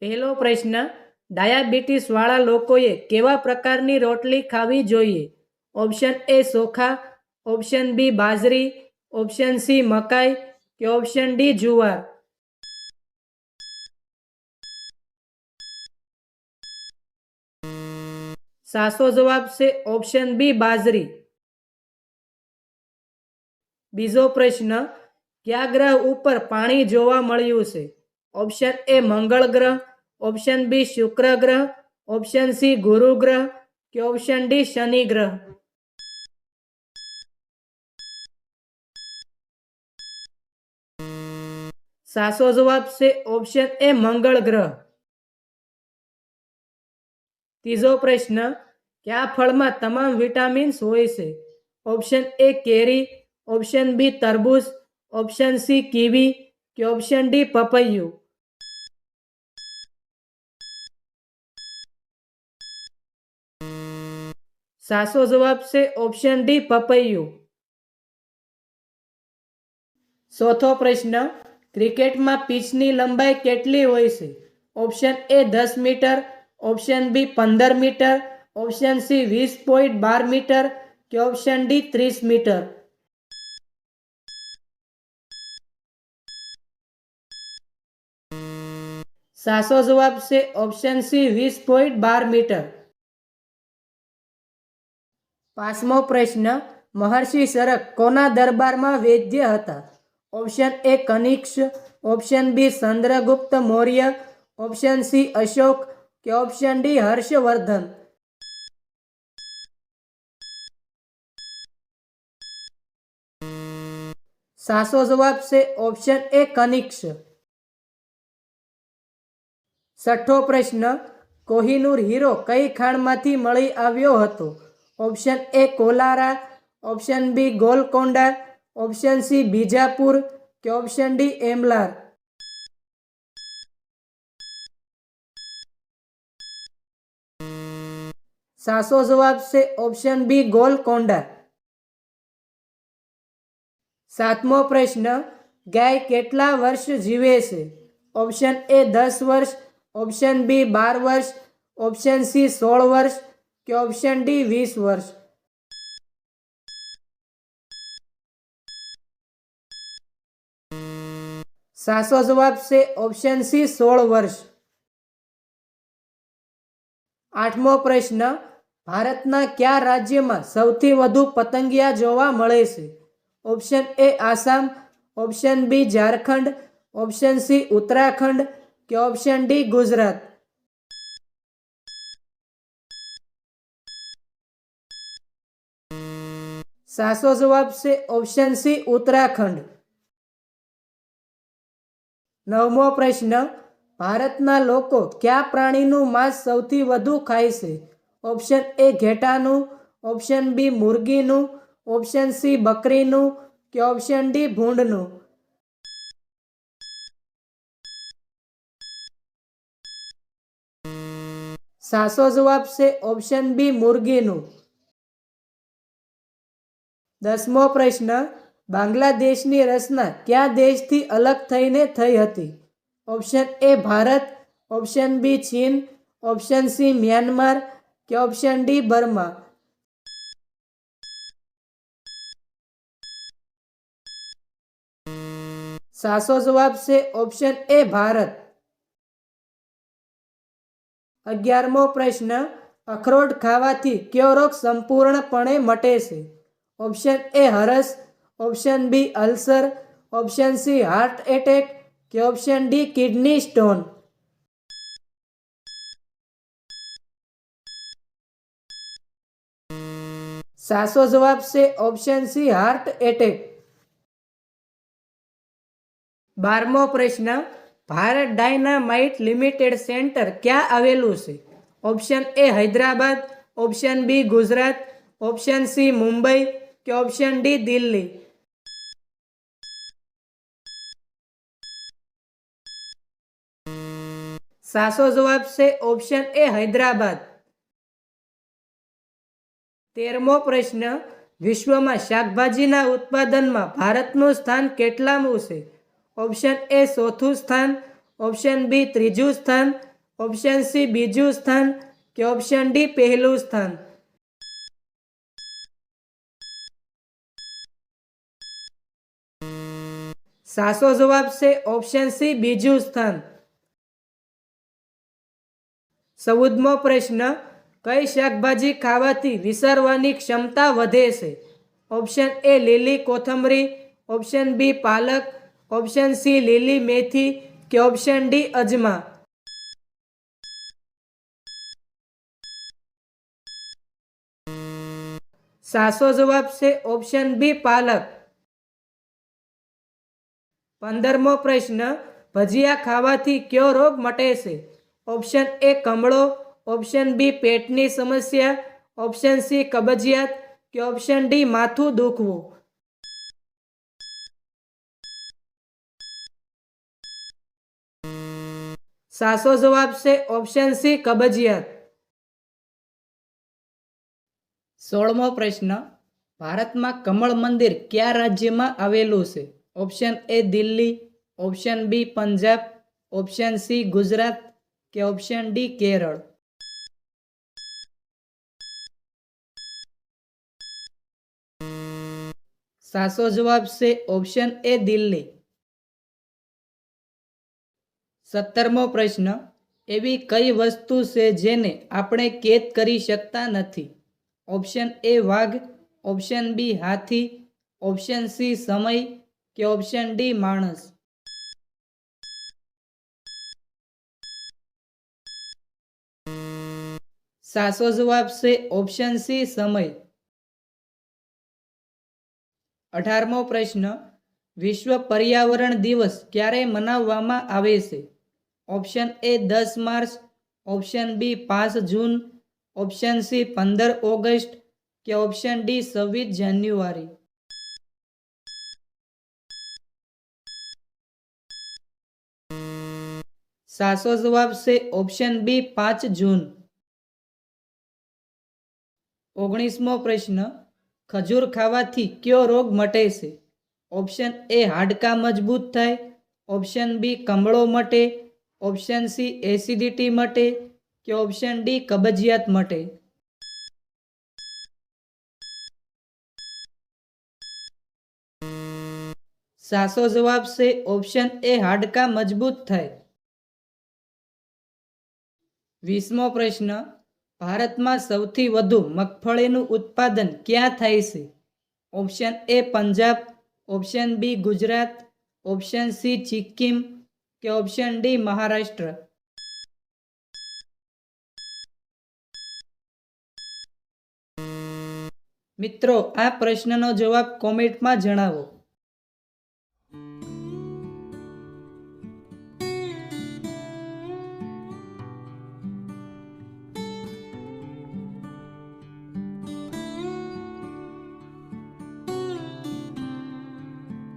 પહેલો પ્રશ્ન, ડાયાબિટીસ વાળા લોકોએ કેવા પ્રકારની રોટલી ખાવી જોઈએ? ઓપ્શન એ ચોખા, ઓપ્શન બી બાજરી, ઓપ્શન સી મકાઈ કે ઓપ્શન ડી જુવાર. સાચો જવાબ છે ઓપ્શન બી બાજરી. બીજો પ્રશ્ન, કયા ગ્રહ ઉપર પાણી જોવા મળ્યું છે? ઓપ્શન એ મંગળ ગ્રહ, ઓપ્શન બી શુક્ર ગ્રહ, ઓપ્શન સી ગુરુ ગ્રહ કે ઓપ્શન ડી શનિ ગ્રહ. સાચો જવાબ છે ઓપ્શન એ મંગળ ગ્રહ. ત્રીજો પ્રશ્ન, કયા ફળમાં તમામ વિટામિન્સ હોય છે? ઓપ્શન એ કેરી, ઓપ્શન બી તરબૂચ, ઓપ્શન સી કીવી કે ઓપ્શન ડી પપૈયું. સાચો જવાબ છે ઓપ્શન ડી પપૈયું. ચોથો પ્રશ્ન, ક્રિકેટમાં પિચની લંબાઈ કેટલી હોય છે? Option A 10 metre, option B 15 metre, option C 20.12 metre કે ઓપ્શન ડી 30 મીટર. સાચો જવાબ છે ઓપ્શન સી 20.12 મીટર. પાંચમો પ્રશ્ન, મહર્ષિ ચરક કોના દરબારમાં વૈદ્ય હતા? Option A Kanishka, option B Chandragupta Maurya, option C Ashoka કે ઓપ્શન ડી હર્ષવર્ધન. સાચો જવાબ છે ઓપ્શન એ કનિષ્ક. છઠ્ઠો પ્રશ્ન, કોહિનૂર હીરો કઈ ખાણમાંથી મળી આવ્યો હતો? Option A Kolara, option B Golconda, option C Bijapur કે ઓપ્શન ડી એમલાર. સાચો જવાબ છે ઓપ્શન બી ગોલકોન્ડા. સાતમો પ્રશ્ન, ગાય કેટલા વર્ષ જીવે છે? ઓપ્શન એ 10 વર્ષ, ઓપ્શન બી 12 વર્ષ, ઓપ્શન સી 16 વર્ષ કે ઓપ્શન ડી 20 વર્ષ. સાચો જવાબ છે ઓપ્શન સી 16 વર્ષ. આઠમો પ્રશ્ન, ભારતના કયા રાજ્યમાં સૌથી વધુ પતંગિયા જોવા મળે છે? Option A Assam, option B Jharkhand, option C Uttarakhand કે ઓપ્શન ડી ગુજરાત. સાચો જવાબ છે ઓપ્શન સી ઉત્તરાખંડ. નવમો પ્રશ્ન, ભારતના લોકો કયા પ્રાણીનું માંસ સૌથી વધુ ખાય છે? ઓપ્શન એ ઘેટાનું, ઓપ્શન બી મુરગીનું, ઓપ્શન સી બકરીનું કે ઓપ્શન ડી ભૂંડનું. સાચો જવાબ છે ઓપ્શન બી મુરગીનું. દસમો પ્રશ્ન, બાંગ્લાદેશની રચના કયા દેશથી અલગ થઈને થઈ હતી? Option A Bharat, option B ચીન, ઓપ્શન સી મ્યાનમાર કે ઓપ્શન ડી બર્મા. સાચો જવાબ છે ઓપ્શન એ ભારત. 11મો પ્રશ્ન, અખરોટ ખાવાથી કયો રોગ સંપૂર્ણપણે મટે છે? ઓપ્શન એ હરસ, option B ulcer, option C heart attack કે ઓપ્શન ડી કિડની સ્ટોન. સાચો જવાબ છે ઓપ્શન સી હાર્ટ એટેક. 12મો પ્રશ્ન, ભારત ડાયનામાઇટ લિમિટેડ સેન્ટર ક્યાં આવેલું છે? Option A Hyderabad, option B Gujarat, option C Mumbai કે ઓપ્શન ડી દિલ્હી. સાચો જવાબ છે ઓપ્શન એ હૈદરાબાદ. 13મો પ્રશ્ન, વિશ્વમાં શાકભાજીના ઉત્પાદનમાં ભારતનું સ્થાન કેટલામું છે? ઓપ્શન એ ચોથું સ્થાન, ઓપ્શન બી ત્રીજું સ્થાન ઓપ્શન સી બીજું સ્થાન કે ઓપ્શન ડી પહેલું સ્થાન? સાચો જવાબ છે ઓપ્શન સી બીજું સ્થાન. 14મો પ્રશ્ન, કઈ શાકભાજી ખાવાથી વિસરવાની ક્ષમતા વધે છે? ઓપ્શન એ લીલી કોથમરી, ઓપ્શન બી પાલક, ઓપ્શન સી લીલી મેથી કે ઓપ્શન ડી અજમા? સાચો જવાબ છે ઓપ્શન બી પાલક. 15મો પ્રશ્ન, ભજીયા ખાવાથી કયો રોગ મટે છે? ઓપ્શન એ કમળો, ઓપ્શન બી પેટની સમસ્યા, ઓપ્શન સી કબજિયાત કે ઓપ્શન ડી માથું દુખવું? સાચો જવાબ છે ઓપ્શન સી કબજિયાત. 16મો પ્રશ્ન, ભારતમાં કમળ મંદિર કયા રાજ્યમાં આવેલું છે? Option A Delhi, option B Punjab, option C Gujarat કે ઓપ્શન ડી કેરળ? સાચો જવાબ છે ઓપ્શન એ દિલ્હી. 17મો પ્રશ્ન, એવી કઈ વસ્તુ છે જેને આપણે કેદ કરી શકતા નથી? ઓપ્શન એ વાઘ, ઓપ્શન બી હાથી, ઓપ્શન સી સમય કે ઓપ્શન ડી માણસ? સાચો જવાબ છે ઓપ્શન સી સમય. 18મો પ્રશ્ન, વિશ્વ પર્યાવરણ દિવસ ક્યારે મનાવવામાં આવે છે? Option A 10 March, option B 5 June, option C 15 August કે ઓપ્શન ડી 26 જાન્યુઆરી? સાચો જવાબ છે ઓપ્શન બી 5 જૂન. 19મો પ્રશ્ન, ખજૂર ખાવાથી કયો રોગ મટે છે? ઓપ્શન એ હાડકાં મજબૂત થાય, ઓપ્શન બી કમળો મટે, ઓપ્શન સી એસિડિટી મટે કે ઓપ્શન ડી કબજિયાત મટે? સાચો જવાબ છે ઓપ્શન એ હાડકાં મજબૂત થાય. 20મો પ્રશ્ન, ભારતમાં સૌથી વધુ મગફળીનું ઉત્પાદન ક્યાં થાય છે? Option A Punjab, option B Gujarat, option C Sikkim કે ઓપ્શન ડી મહારાષ્ટ્ર? મિત્રો, આ પ્રશ્નનો જવાબ કોમેન્ટમાં જણાવો.